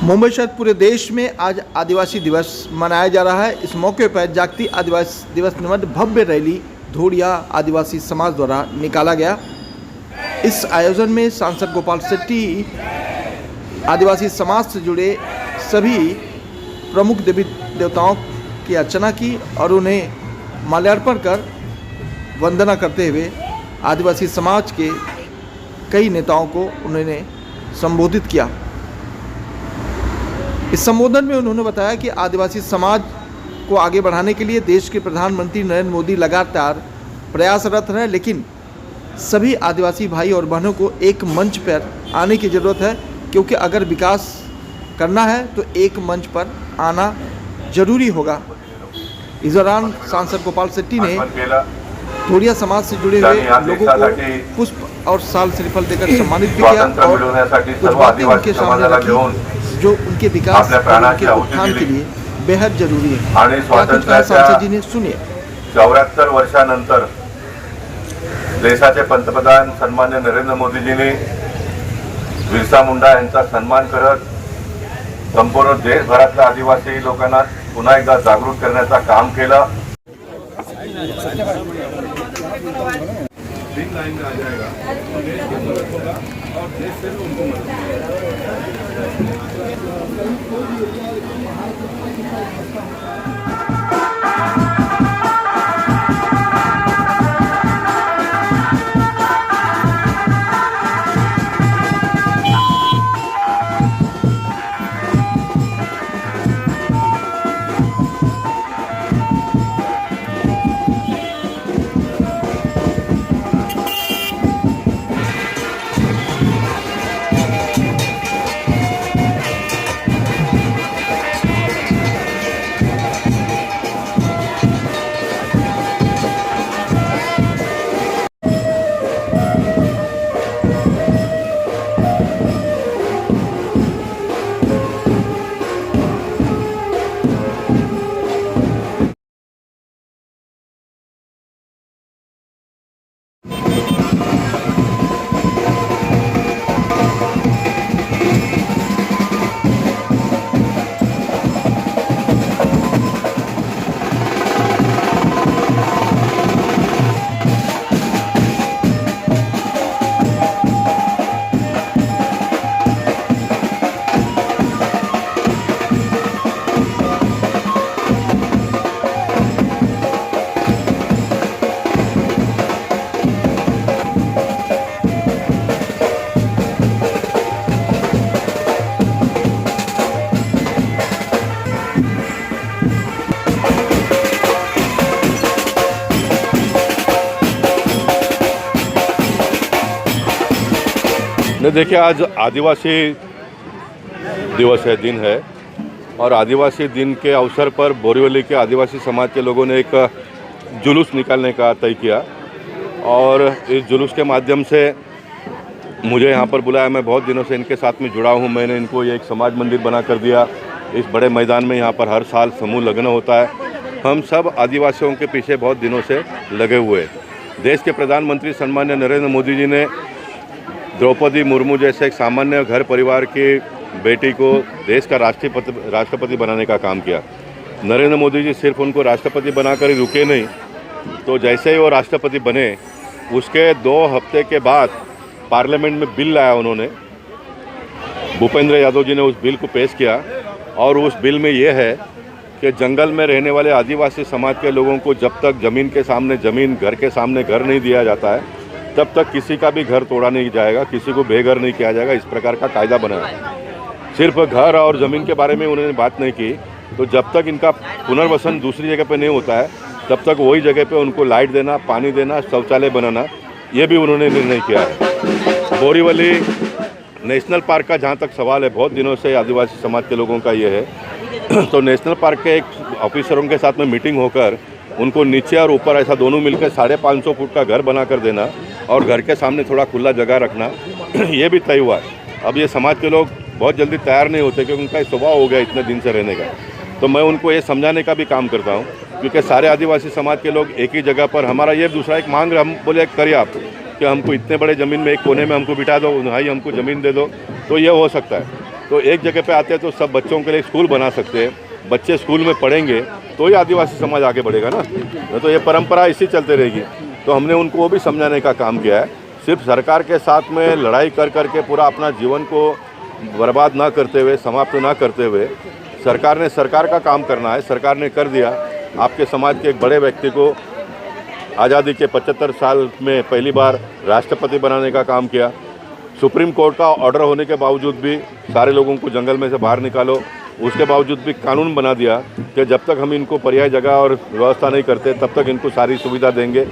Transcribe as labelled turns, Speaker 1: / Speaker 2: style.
Speaker 1: मुंबई सहित पूरे देश में आज आदिवासी दिवस मनाया जा रहा है। इस मौके पर जागतिक आदिवासी दिवस निमित्त भव्य रैली धोड़िया आदिवासी समाज द्वारा निकाला गया। इस आयोजन में सांसद गोपाल शेट्टी आदिवासी समाज से जुड़े सभी प्रमुख देवी देवताओं की अर्चना की और उन्हें माल्यार्पण कर वंदना करते हुए आदिवासी समाज के कई नेताओं को उन्होंने संबोधित किया। इस संबोधन में उन्होंने बताया कि आदिवासी समाज को आगे बढ़ाने के लिए देश के प्रधानमंत्री नरेंद्र मोदी लगातार प्रयासरत हैं, लेकिन सभी आदिवासी भाई और बहनों को एक मंच पर आने की ज़रूरत है, क्योंकि अगर विकास करना है तो एक मंच पर आना जरूरी होगा। इस दौरान सांसद गोपाल शेट्टी ने धोड़िया समाज से जुड़े हुए लोगों को पुष्प और साल श्रीफल देकर सम्मानित भी किया और कुछ बातें उनके सामने रखी जो उनके विकास और उनके उत्थान के लिए बेहद जरूरी है।
Speaker 2: आणि
Speaker 1: सांसद जी ने सुनिए।
Speaker 2: 74 वर्षानंतर देशाचे पंतप्रधान सन्मान्य नरेंद्र मोदीजींनी बिरसा मुंडा यांचा सन्मान करत संपूर्ण देशभरातल्या आदिवासी लोकांना पुन्हा एकदा जागृत करण्याचा काम केलं। देखिए, आज आदिवासी दिवस है, दिन है, और आदिवासी दिन के अवसर पर बोरीवली के आदिवासी समाज के लोगों ने एक जुलूस निकालने का तय किया और इस जुलूस के माध्यम से मुझे यहाँ पर बुलाया। मैं बहुत दिनों से इनके साथ में जुड़ा हूँ। मैंने इनको ये एक समाज मंदिर बना कर दिया। इस बड़े मैदान में यहाँ पर हर साल समूह लगन होता है। हम सब आदिवासियों के पीछे बहुत दिनों से लगे हुए हैं। देश के प्रधानमंत्री सन्मान्य नरेंद्र मोदी जी ने द्रौपदी मुर्मू जैसे एक सामान्य घर परिवार की बेटी को देश का राष्ट्रपति बनाने का काम किया। नरेंद्र मोदी जी सिर्फ उनको राष्ट्रपति बनाकर ही रुके नहीं, तो जैसे ही वो राष्ट्रपति बने उसके 2 हफ्ते के बाद पार्लियामेंट में बिल लाया उन्होंने। भूपेंद्र यादव जी ने उस बिल को पेश किया और उस बिल में ये है कि जंगल में रहने वाले आदिवासी समाज के लोगों को जब तक ज़मीन के सामने ज़मीन, घर के सामने घर नहीं दिया जाता है, तब तक किसी का भी घर तोड़ा नहीं जाएगा, किसी को बेघर नहीं किया जाएगा। इस प्रकार का कायदा बना है। सिर्फ घर और ज़मीन के बारे में उन्होंने बात नहीं की, तो जब तक इनका पुनर्वसन दूसरी जगह पे नहीं होता है तब तक वही जगह पे उनको लाइट देना, पानी देना, शौचालय बनाना, ये भी उन्होंने निर्णय किया है। बोरीवली नेशनल पार्क का जहाँ तक सवाल है, बहुत दिनों से आदिवासी समाज के लोगों का ये है, तो नेशनल पार्क के एक ऑफिसरों के साथ में मीटिंग होकर उनको नीचे और ऊपर ऐसा दोनों मिलकर 550 फुट का घर बना कर देना और घर के सामने थोड़ा खुला जगह रखना, ये भी तय हुआ है। अब ये समाज के लोग बहुत जल्दी तैयार नहीं होते क्योंकि उनका स्वभाव हो गया इतने दिन से रहने का। तो मैं उनको ये समझाने का भी काम करता हूँ क्योंकि सारे आदिवासी समाज के लोग एक ही जगह पर, हमारा ये दूसरा एक मांग हम बोले करिए आप कि हमको इतने बड़े ज़मीन में एक कोने में हमको बिठा दो, भाई हमको ज़मीन दे दो, तो ये हो सकता है। तो एक जगह पे आते हैं तो सब बच्चों के लिए स्कूल बना सकते हैं, बच्चे स्कूल में पढ़ेंगे तो ही आदिवासी समाज आगे बढ़ेगा ना, तो ये परंपरा इसी चलते रहेगी। तो हमने उनको वो भी समझाने का काम किया है, सिर्फ सरकार के साथ में लड़ाई कर करके पूरा अपना जीवन को बर्बाद ना करते हुए, समाप्त ना करते हुए, सरकार ने सरकार का काम करना है। सरकार ने कर दिया, आपके समाज के एक बड़े व्यक्ति को आज़ादी के 75 साल में पहली बार राष्ट्रपति बनाने का काम किया। सुप्रीम कोर्ट का ऑर्डर होने के बावजूद भी सारे लोगों को जंगल में से बाहर निकालो, उसके बावजूद भी कानून बना दिया कि जब तक हम इनको पर्याय जगह और व्यवस्था नहीं करते तब तक इनको सारी सुविधा देंगे।